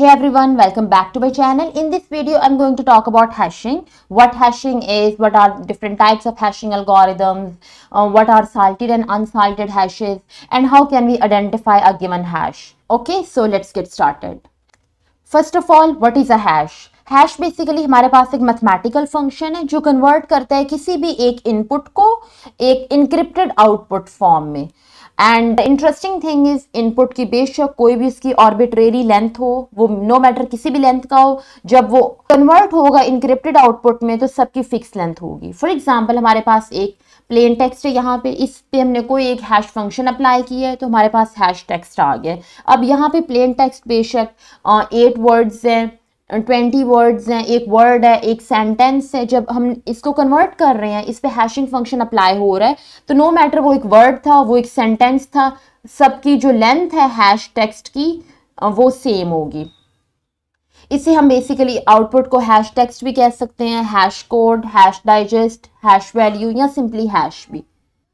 Hey everyone, welcome back to my channel. In this video, I'm going to talk about hashing. What hashing is, what are different types of hashing algorithms, what are salted and unsalted hashes, and how can we identify a given hash. Okay, so let's get started. First of all, what is a hash? Hash basically हमारे पास एक mathematical function है जो convert करता है किसी भी एक input को एक इनक्रिप्टेड आउटपुट फॉर्म में। And interesting thing is input की बेशक कोई भी इसकी आर्बिट्रेरी लेंथ हो, वो नो मैटर किसी भी लेंथ का हो, जब वो कन्वर्ट होगा इनक्रिप्टेड आउटपुट में तो सबकी फिक्स लेंथ होगी। फॉर एग्जाम्पल हमारे पास एक प्लेन टेक्स्ट है, यहाँ पे इस पे हमने कोई एक हैश फंक्शन अप्लाई किया है तो हमारे पास हैश टेक्स्ट आ गया। अब यहाँ पे प्लेन टेक्स्ट बेशक 8 वर्ड्स हैं, 20 वर्ड्स हैं, एक वर्ड है, एक सेंटेंस है। जब हम इसको कन्वर्ट कर रहे हैं, इस पे हैशिंग फंक्शन अप्लाई हो रहा है तो नो मैटर वो एक वर्ड था, वो एक सेंटेंस था, सबकी जो लेंथ है हैश टेक्स्ट की वो सेम होगी। इसे हम बेसिकली आउटपुट को हैश टेक्स्ट भी कह सकते हैं, hash code, hash digest, hash value या सिंपली हैश भी।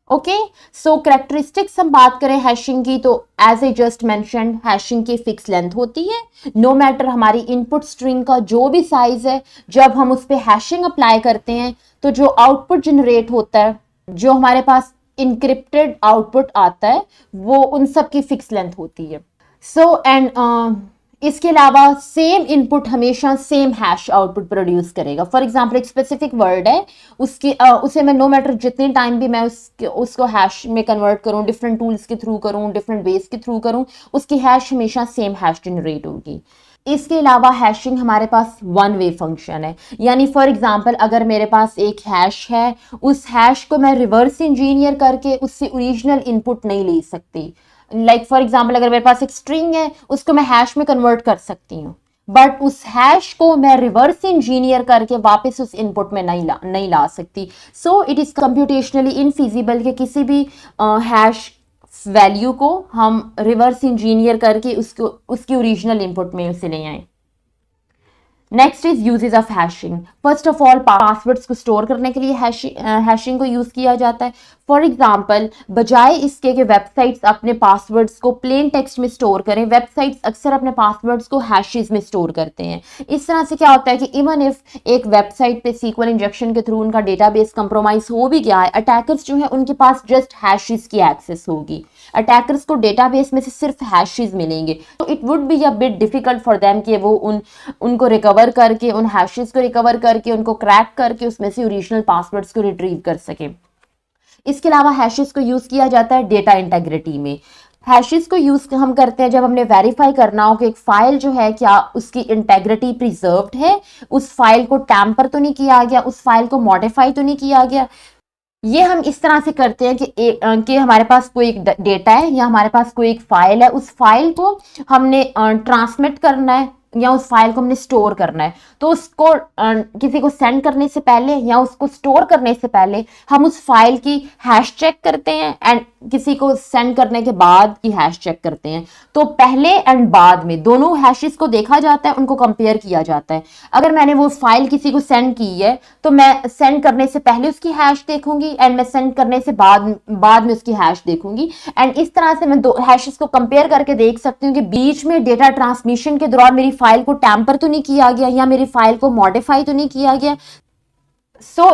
ओके, सो कैरेक्टरिस्टिक्स हम बात करें हैशिंग की तो as a just mentioned hashing की फिक्स लेंथ होती है। नो मैटर हमारी इनपुट स्ट्रिंग का जो भी साइज है, जब हम उस पर हैशिंग अप्लाई करते हैं तो जो आउटपुट जनरेट होता है, जो हमारे पास इनक्रिप्टेड आउटपुट आता है, वो उन सब की फिक्स लेंथ होती है। सो एंड इसके अलावा सेम इनपुट हमेशा सेम हैश आउटपुट प्रोड्यूस करेगा। फॉर एग्जांपल एक स्पेसिफिक वर्ड है, उसे मैं नो मैटर जितने टाइम भी मैं उसको हैश में कन्वर्ट करूं, डिफरेंट टूल्स के थ्रू करूं, डिफरेंट वेज के थ्रू करूं, उसकी हैश हमेशा सेम हैश जनरेट होगी। इसके अलावा हैशिंग हमारे पास वन वे फंक्शन है, यानी फॉर एग्जांपल अगर मेरे पास एक हैश है, उस हैश को मैं रिवर्स इंजीनियर करके उससे ओरिजिनल इनपुट नहीं ले सकती। लाइक फॉर एग्जाम्पल अगर मेरे पास एक स्ट्रिंग है, उसको मैं हैश में कन्वर्ट कर सकती हूँ, बट उस हैश को मैं रिवर्स इंजीनियर करके वापस उस इनपुट में नहीं ला सकती। So it is computationally infeasible कि किसी भी हैश वैल्यू को हम रिवर्स इंजीनियर करके उसकी ओरिजिनल इनपुट में उसे ले आए। Next is usage of hashing. First of all passwords को स्टोर करने के लिए हैशिंग को यूज किया जाता है। फॉर एग्जाम्पल बजाय इसके कि वेबसाइट्स अपने पासवर्ड्स को प्लेन टेक्स्ट में स्टोर करें, वेबसाइट्स अक्सर अपने पासवर्ड्स को हैशेस में स्टोर करते हैं। इस तरह से क्या होता है कि इवन इफ एक वेबसाइट पे सीक्वल इंजेक्शन के थ्रू उनका डेटाबेस कंप्रोमाइज हो भी गया है, अटैकर्स जो है उनके पास जस्ट हैशेस की एक्सेस होगी। अटैकर्स को डेटाबेस में से सिर्फ हैशेस मिलेंगे, तो it would be a bit difficult for them कि वो उनको रिकवर करके, उन हैशेस को रिकवर करके, उनको क्रैक करके उसमें से ओरिजिनल पासवर्ड्स को रिट्रीव कर सके। इसके अलावा हैशेस को यूज किया जाता है डेटा इंटेग्रिटी में। हैशेस को यूज हम करते हैं जब हमने वेरीफाई करना हो कि एक फाइल जो है क्या उसकी इंटेग्रिटी प्रिजर्व्ड है, उस फाइल को टैम्पर तो नहीं किया गया, उस फाइल को मॉडिफाई तो नहीं किया गया। ये हम इस तरह से करते हैं कि हमारे पास कोई एक डेटा है या हमारे पास कोई एक फाइल है, उस फाइल को हमने ट्रांसमिट करना है या उस फाइल को हमने स्टोर करना है, तो उसको किसी को सेंड करने से पहले या उसको स्टोर करने से पहले हम उस फाइल की हैश चेक करते हैं एंड किसी को सेंड करने के बाद की हैश चेक करते हैं। तो पहले एंड बाद में दोनों हैशेस को देखा जाता है, उनको कंपेयर किया जाता है। अगर मैंने वो फाइल किसी को सेंड की है तो मैं सेंड करने से पहले उसकी हैश देखूंगी एंड मैं सेंड करने से बाद में उसकी हैश देखूंगी। एंड इस तरह से मैं दो हैशेस को कंपेयर करके देख सकती हूँ कि बीच में डेटा ट्रांसमिशन के दौरान मेरी फाइल को टैम्पर तो नहीं किया गया या मेरी फाइल को मॉडिफाई तो नहीं किया गया।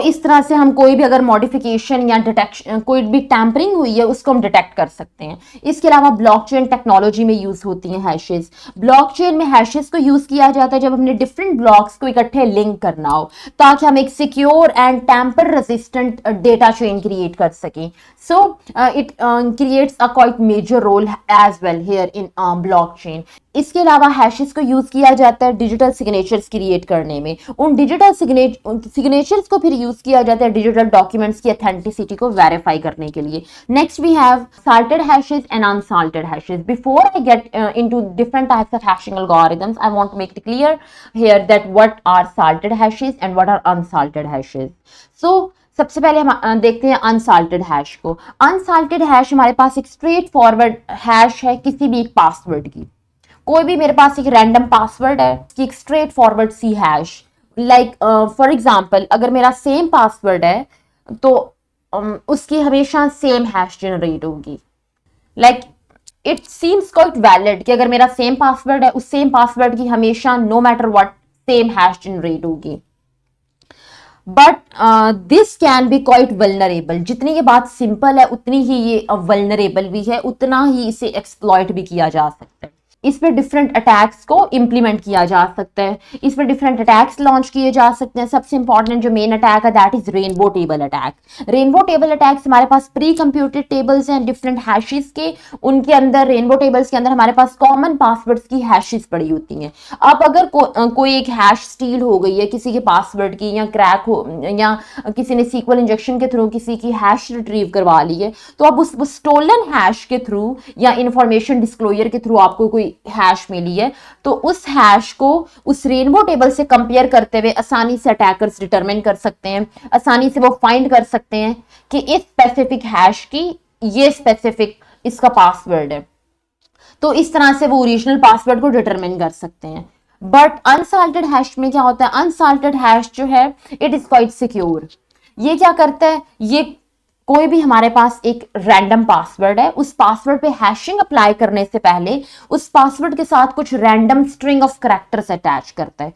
इस तरह से हम कोई भी अगर मॉडिफिकेशन या डिटेक्शन, कोई भी टैम्परिंग हुई है, उसको हम डिटेक्ट कर सकते हैं। इसके अलावा ब्लॉकचेन टेक्नोलॉजी में यूज होती हैं हैशेस। ब्लॉकचेन में हैशेस को यूज किया जाता है जब हमने डिफरेंट ब्लॉक्स को इकट्ठे लिंक करना हो, ताकि हम एक secure and tamper resistant data chain create कर सकें। So it creates a quite major role as well here in blockchain. इसके अलावा हैशेस को यूज किया जाता है डिजिटल सिग्नेचर्स क्रिएट करने में। उन डिजिटल सिग्नेचर्स को फिर यूज किया जाता है डिजिटल डॉक्यूमेंट्स की ऑथेंटिसिटी को वेरीफाई करने के लिए। Next we have salted hashes and unsalted hashes. Before I get into different types of hashing algorithms, I want to make it clear here that what are salted hashes and what are unsalted hashes. So सबसे पहले हम देखते हैं unsalted hash को। Unsalted hash हमारे पास एक straight forward hash है किसी भी एक पासवर्ड की। कोई भी मेरे पास एक रैंडम पासवर्ड है कि एक स्ट्रेट फॉरवर्ड सी हैश, लाइक फॉर एग्जांपल अगर मेरा सेम पासवर्ड है तो उसकी हमेशा सेम हैश जनरेट होगी। Like it seems quite valid कि अगर मेरा सेम पासवर्ड है, उस सेम पासवर्ड की हमेशा no matter what same hash generate होगी। But this can be quite vulnerable. जितनी ये बात सिंपल है उतनी ही ये वल्नरेबल भी है, उतना ही इसे एक्सप्लॉइट भी किया जा सकता है। इसमें डिफरेंट अटैक्स को इंप्लीमेंट किया जा सकता है, इसमें डिफरेंट अटैक्स लॉन्च किए जा सकते हैं। सबसे इंपॉर्टेंट जो मेन अटैक है that is rainbow table attack. Rainbow table attacks हमारे पास प्री कंप्यूटेड टेबल्स हैं डिफरेंट हैशेस के, उनके अंदर रेनबो टेबल्स के अंदर हमारे पास कॉमन पासवर्ड्स की हैशेस पड़ी होती हैं। अब अगर कोई एक हैश स्टील हो गई है किसी के पासवर्ड की, या क्रैक हो, या किसी ने सीक्वल इंजेक्शन के थ्रू किसी की हैश रिट्रीव करवा ली है, तो अब उस स्टोलन हैश के थ्रू या इंफॉर्मेशन डिस्क्लोजर के थ्रू आपको कोई हैश मिली है, तो उस हैश को उस रेनबो टेबल से कंपेयर करते हुए आसानी से अटैकर्स डिटरमिन कर सकते हैं, आसानी से वो फाइंड कर सकते हैं कि इस स्पेसिफिक हैश की ये स्पेसिफिक इसका पासवर्ड है। तो इस तरह से वो ओरिजिनल पासवर्ड को डिटरमिन कर सकते हैं। बट अनसाल्टेड हैश में क्या होता है, अनसाल्टेड हैश जो है इट इज क्वाइट सिक्योर। ये क्या करता है, ये कोई भी हमारे पास एक रैंडम पासवर्ड है, उस पासवर्ड पे हैशिंग अप्लाई करने से पहले उस पासवर्ड के साथ कुछ random string of characters attach करता है।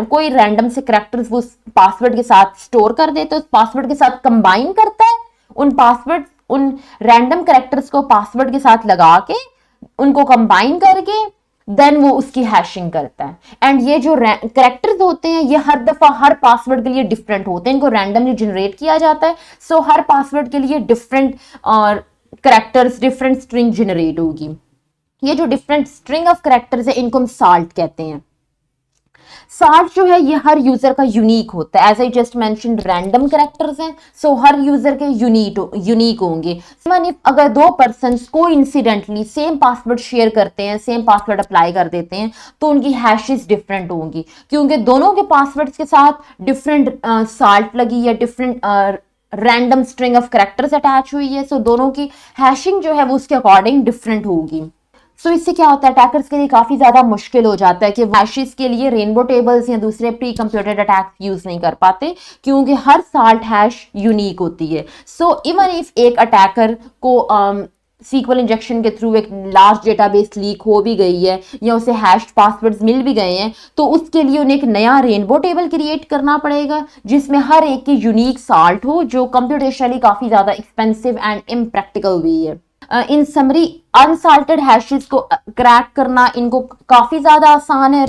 कोई रैंडम से कैरेक्टर्स वो पासवर्ड के साथ स्टोर कर देते, उस पासवर्ड के साथ कंबाइन करता है, उन रैंडम कैरेक्टर्स को पासवर्ड के साथ लगा के उनको कंबाइन करके देन वो उसकी हैशिंग करता है। एंड ये जो कैरेक्टर्स होते हैं ये हर दफा हर पासवर्ड के लिए डिफरेंट होते हैं, इनको रैंडमली जनरेट किया जाता है। सो हर पासवर्ड के लिए different characters, different string generate होगी। ये जो डिफरेंट स्ट्रिंग ऑफ कैरेक्टर्स है इनको हम साल्ट कहते हैं। साल्ट जो है ये हर यूजर का यूनिक होता है, as I just mention random characters हैं, सो हर यूजर के यूनिक होंगे। अगर दो person coincidentally same password share करते हैं, सेम पासवर्ड अप्लाई कर देते हैं, तो उनकी हैशेस डिफरेंट होंगी, क्योंकि दोनों के पासवर्ड्स के साथ डिफरेंट साल्ट लगी है, different random string of characters attach हुई है। सो दोनों की हैशिंग जो है वो उसके अकॉर्डिंग डिफरेंट होगी। सो इससे क्या होता है, अटैकर्स के लिए काफी ज्यादा मुश्किल हो जाता है कि हैशेस के लिए रेनबो टेबल्स या दूसरे प्री कंप्यूटेड अटैक्स यूज नहीं कर पाते, क्योंकि हर साल्ट हैश यूनिक होती है। सो इवन इफ एक अटैकर को सीक्वल इंजेक्शन के थ्रू एक लार्ज डेटाबेस लीक हो भी गई है या उसे हैश्ड पासवर्ड्स मिल भी गए हैं, तो उसके लिए उन्हें एक नया रेनबो टेबल क्रिएट करना पड़ेगा जिसमें हर एक की यूनिक साल्ट हो, जो कंप्यूटेशनली काफी ज्यादा एक्सपेंसिव एंड इम्प्रैक्टिकल भी है। इन समरी अनसाल्टेड हैशेस को क्रैक करना इनको काफी ज्यादा आसान है।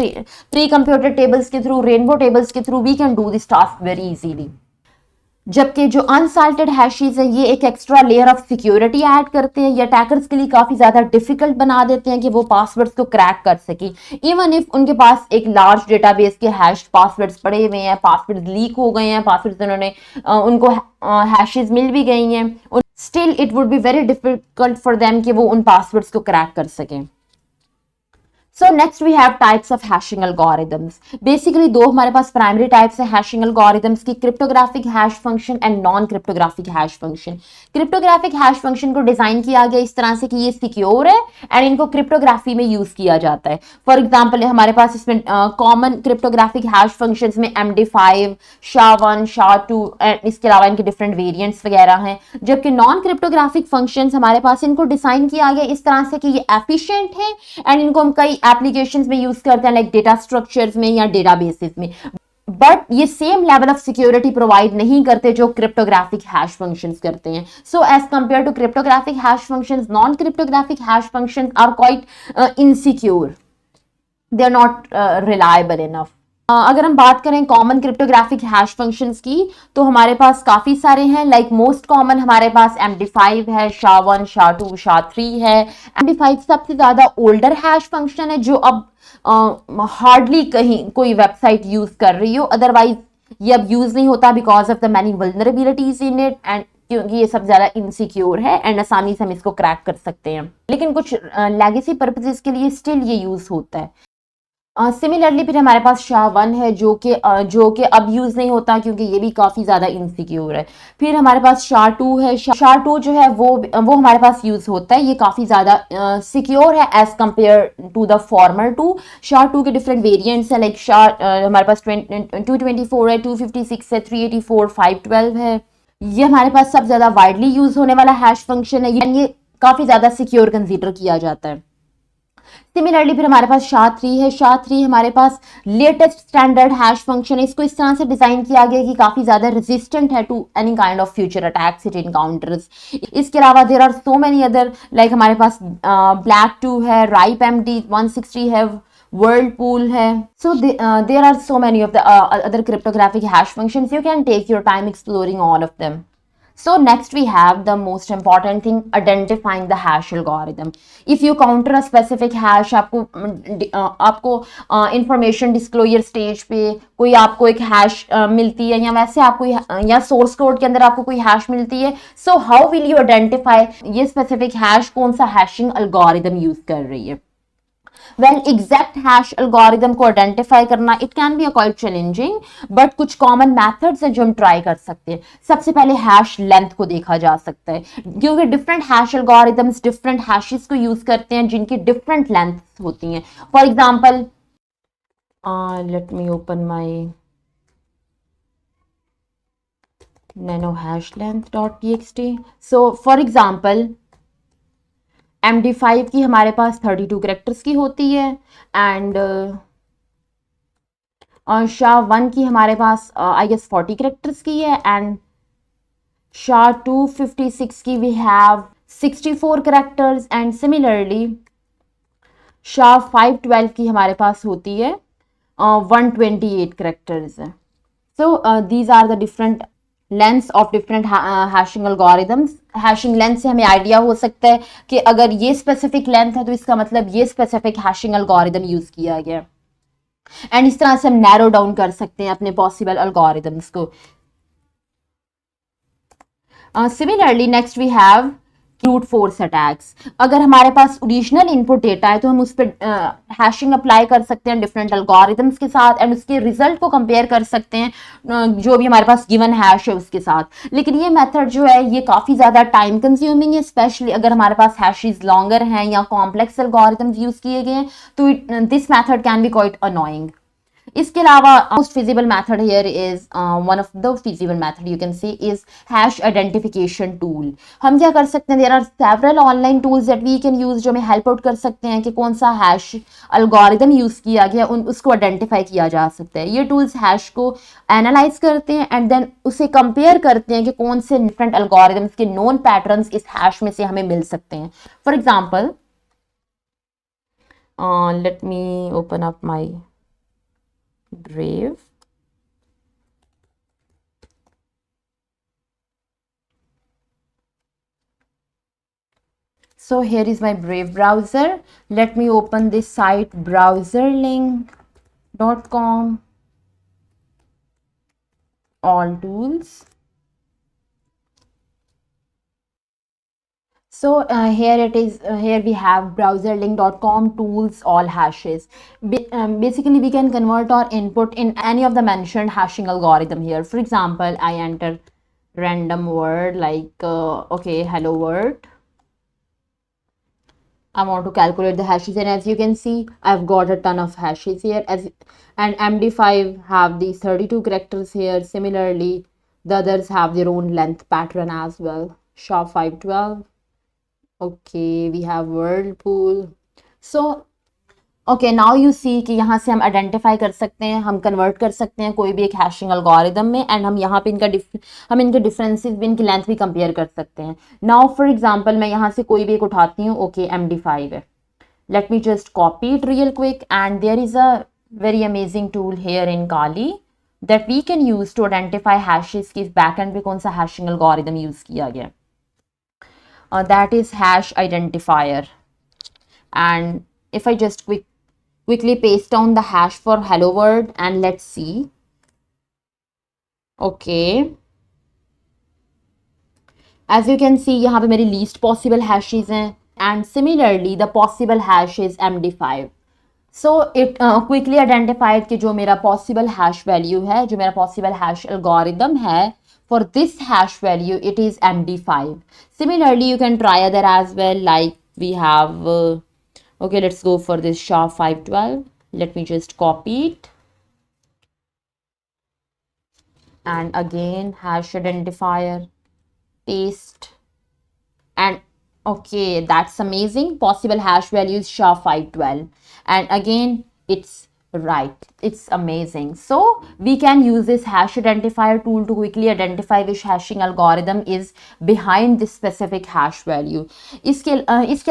प्री कंप्यूटर टेबल्स के थ्रू, रेनबो टेबल्स के through we can do this task very easily. जबकि जो अनसाल्टेड हैशेस है ये एक extra layer of security add करते हैं, ये अटैकर्स के लिए काफी ज्यादा डिफिकल्ट बना देते हैं कि वो पासवर्ड्स को क्रैक कर सके। इवन इफ उनके पास एक लार्ज डेटाबेस के हैश पासवर्ड्स पड़े हुए हैं, पासवर्ड्स लीक हो गए हैं, पासवर्ड्स उन्होंने उनको हैशेस मिल भी गई हैं, still it would be very difficult for them कि वो उन पासवर्ड्स को क्रैक कर सकें। So next we have types of hashing algorithms. Basically दो हमारे पास प्राइमरी टाइप्स है हैशिंग एल्गोरिथम्स की, cryptographic hash function and non cryptographic hash function. Cryptographic hash function को डिजाइन किया गया इस तरह से कि ये सिक्योर है एंड इनको क्रिप्टोग्राफी में यूज किया जाता है। फॉर एग्जाम्पल हमारे पास इसमें कॉमन क्रिप्टोग्राफिक हैश फंक्शन में MD5, SHA-1, SHA-2 एंड इसके अलावा इनके डिफरेंट वेरियंट्स वगैरह हैं। जबकि नॉन क्रिप्टोग्राफिक फंक्शन हमारे पास इनको डिजाइन किया गया इस तरह से कि ये एफिशिएंट है एंड इनको हम कई एप्लीकेशंस में यूज करते हैं, लाइक डेटा स्ट्रक्चर्स में या डेटाबेसेस में। बट ये same level of security provide नहीं करते जो क्रिप्टोग्राफिक हैश फंक्शंस करते हैं। So as compare to cryptographic hash functions, non cryptographic hash functions are quite insecure, they are not reliable enough. अगर हम बात करें कॉमन क्रिप्टोग्राफिक हैश फंक्शंस की, तो हमारे पास काफी सारे हैं। लाइक मोस्ट कॉमन हमारे पास MD5 है, SHA-1, SHA-2, SHA-3 है। MD5 सबसे ज्यादा ओल्डर हैश फंक्शन है जो अब हार्डली कहीं कोई वेबसाइट यूज कर रही हो, अदरवाइज ये अब यूज नहीं होता because of the many vulnerabilities in it, and क्योंकि ये सब ज्यादा इनसिक्योर है एंड आसानी से हम इसको क्रैक कर सकते हैं, लेकिन कुछ लेगेसी पर्पसेस के लिए स्टिल ये यूज होता है। सिमिलरली फिर हमारे पास SHA-1 है जो कि अब यूज नहीं होता क्योंकि ये भी काफी ज्यादा इनसिक्योर है। फिर हमारे पास SHA-2 है। SHA-2 जो है वो हमारे पास यूज होता है, ये काफी ज्यादा सिक्योर है as compare to the former two. SHA-2 के डिफरेंट वेरिएंट्स हैं, लाइक हमारे पास 224 है, 256 है, 384, 512 है। ये हमारे पास सबसे ज्यादा वाइडली यूज होने वाला हैश फंक्शन है। ये काफी ज्यादा सिक्योर कंसीडर किया जाता है। सिमिलरली फिर हमारे पास SHA-3 है। SHA-3 हमारे पास लेटेस्ट स्टैंडर्ड हैश फंक्शन है। इसको इस तरह से डिजाइन किया गया कि काफी ज्यादा रेजिस्टेंट है to any kind of future attacks it encounters. इसके अलावा there are so many other, like हमारे पास BLACK2 है, राइप MD 160 है, Whirlpool है. So there are so many of the other cryptographic hash functions. You can take your time exploring all of them. So next we have the most important thing, identifying the hash algorithm. If you counter a specific hash, आपको information disclosure stage पे कोई आपको एक hash मिलती है, या वैसे आपको या source code के अंदर आपको कोई hash मिलती है, so how will you identify ये specific hash कौन सा hashing algorithm use कर रही है? वेल एग्जैक्ट हैश एल्गोरिदम को आइडेंटिफाई करना it can be quite challenging, but कुछ कॉमन मेथड्स हैं जो हम ट्राई कर सकते हैं। सबसे पहले हैश लेंथ को देखा जा सकता है, क्योंकि different hash algorithms different hashes को यूज करते हैं जिनकी डिफरेंट लेंथ होती हैं। For example, let me open my nanohashlength.txt. So for example, MD5 की हमारे पास 32 करेक्टर्स की होती है, एंड SHA-1 की हमारे पास आई गेस 40 करेक्टर्स की है, एंड SHA-256 की we have 64 characters, and similarly SHA-512 की हमारे पास होती है 128 characters. So these are the different lengths of different hashing algorithms. Hashing length से हमें आइडिया हो सकता है कि अगर ये स्पेसिफिक लेंथ है तो इसका मतलब ये स्पेसिफिक हैशिंग एल्गोरिदम यूज किया गया, एंड इस तरह से हम नैरो डाउन कर सकते हैं अपने पॉसिबल एल्गोरिदम्स को। Similarly next we have brute force attacks. अगर हमारे पास ओरिजिनल इनपुट डेटा है तो हम उस पर हैशिंग अप्लाई कर सकते हैं डिफरेंट एल्गोरिदम्स के साथ, एंड उसके रिजल्ट को कंपेयर कर सकते हैं जो भी हमारे पास गिवन हैश है उसके साथ। लेकिन ये मेथड जो है ये काफ़ी ज़्यादा टाइम कंज्यूमिंग है, स्पेशली अगर हमारे पास हैशेस लॉन्गर हैं या कॉम्प्लेक्स एल्गोरिदम्स यूज़ किए गए हैं, तो this method can be quite annoying. इसके अलावा most feasible method here is one of the feasible method you can say is hash identification tool. हम क्या कर सकते हैं, there are several online tools that we can use जो हमें help out कर सकते हैं कि कौन सा हैश एल्गोरिदम यूज किया गया, उसको आइडेंटिफाई किया जा सकता है। ये टूल्स हैश को एनालाइज करते हैं एंड देन उसे कंपेयर करते हैं कि कौन से डिफरेंट एल्गोरिदम्स के नोन पैटर्न्स इस हैश में से हमें मिल सकते हैं। For example, let me open up my Brave. So here is my Brave browser. Let me open this site browserlink.com. All tools. So here it is. Here we have browserlink.com tools all hashes. Basically, we can convert our input in any of the mentioned hashing algorithm here. For example, I enter random word like okay, hello world. I want to calculate the hashes, and as you can see, I've got a ton of hashes here. And MD5 have these 32 characters here. Similarly, the others have their own length pattern as well. SHA-512. Okay, we have Whirlpool. So okay, now you see कि यहाँ से हम identify कर सकते हैं, हम convert कर सकते हैं कोई भी एक हैशिंग एल्गोरिदम में, एंड हम यहाँ पे हम इनके डिफरेंसेस भी, इनकी लेंथ भी कंपेयर कर सकते हैं। नाउ फॉर एग्जांपल, मैं यहाँ से कोई भी एक उठाती हूँ। ओके, MD5 है। Let me just copy it real quick, and there is a very amazing tool here in Kali that we can use to identify hashes की बैक एंड पे कौन सा हैशिंग एल्गोरिदम यूज किया गया। That is hash identifier, and if I just quickly paste down the hash for hello world and let's see. Okay, as you can see यहाँ पे मेरी least possible hashes हैं, and similarly the possible hash is MD5. So it quickly identified कि जो मेरा possible hash value है, जो मेरा possible hash algorithm है, for this hash value it is MD5. Similarly, you can try other as well, like we have okay, let's go for this SHA-512. Let me just copy it, and again hash identifier, paste, and Okay, that's amazing. Possible hash value is SHA-512. And again, it's right. It's amazing. So we can use this hash identifier tool to quickly identify which hashing algorithm is behind this specific hash value. इसके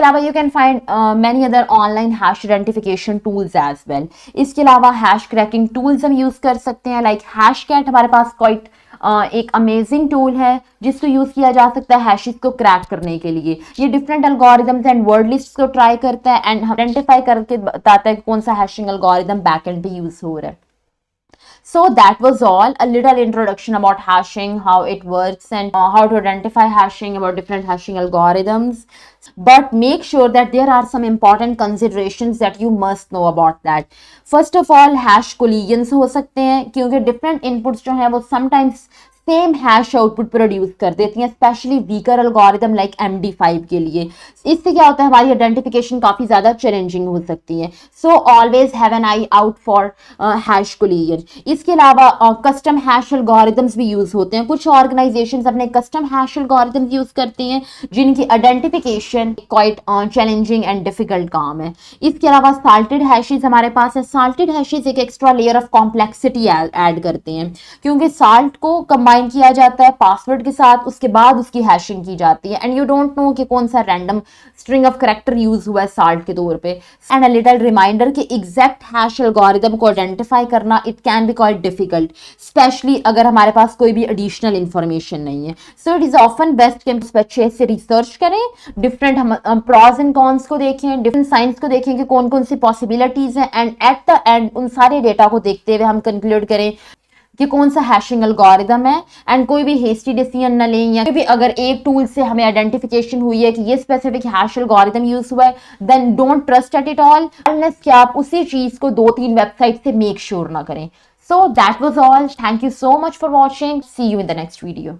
अलावा you can find many other online hash identification tools as well. इसके अलावा hash cracking tools हम use कर सकते हैं, like Hashcat हमारे पास quite एक अमेजिंग टूल है जिसको यूज किया जा सकता है हैशेस को क्रैक करने के लिए। ये different algorithms and word list को ट्राई करता है एंड आइडेंटिफाई करके बताता है कि कौन सा हैशिंग एल्गोरिदम बैकएंड पे यूज हो रहा है। So that was all, a little introduction about hashing, how it works, and how to identify hashing, about different hashing algorithms. But make sure that there are some important considerations that you must know about that. First of all, hash collisions हो सकते हैं क्योंकि different inputs जो हैं वो sometimes same hash output produce कर देती हैं, specially weaker algorithm like MD5 के लिए। इससे क्या होता है, हमारी आइडेंटिफिकेशन काफ़ी ज़्यादा चैलेंजिंग हो सकती है। So always have an I out for hash collision. इसके अलावा कस्टम हैश एल्गोरिदम्स भी यूज़ होते हैं। कुछ ऑर्गेनाइजेशंस अपने कस्टम हैश एल्गोरिदम्स यूज़ करती हैं जिनकी identification quite challenging and difficult काम है। इसके अलावा साल्टेड हैशेज हमारे पास है। साल्टेड हैशेज एक extra layer of complexity add करते हैं क्योंकि साल्ट को कंबाइन किया जाता है पासवर्ड के साथ, उसके बाद उसकी हैशिंग की जाती है एंड यू डोंट नो कि कौन सा random string of character use हुआ है साल्ट के तौर पे। एंड अ लिटिल रिमाइंडर कि एग्जैक्ट हैश एल्गोरिदम को आइडेंटिफाई करना it can be quite difficult, specially अगर हमारे पास कोई भी एडिशनल इंफॉर्मेशन नहीं है। So it is often best कि हम अच्छे से रिसर्च करें, डिफरेंट हम प्रॉज एंड कॉन्स को देखें, डिफरेंट साइंस को देखें कि कौन कौन सी पॉसिबिलिटीज हैं एंड एट द एंड उन सारे डेटा को देखते हुए हम कंक्लूड करें कि कौन सा हैशिंग एल्गोरिदम है एंड कोई भी हेस्टी डिसीजन न लें। या भी अगर एक टूल से हमें आइडेंटिफिकेशन हुई है कि ये स्पेसिफिक हैश एल्गोरिदम यूज हुआ है, then don't trust at it all unless कि आप उसी चीज को 2-3 वेबसाइट से मेक श्योर ना करें। So that was all. Thank you so much for watching. See you in the next video.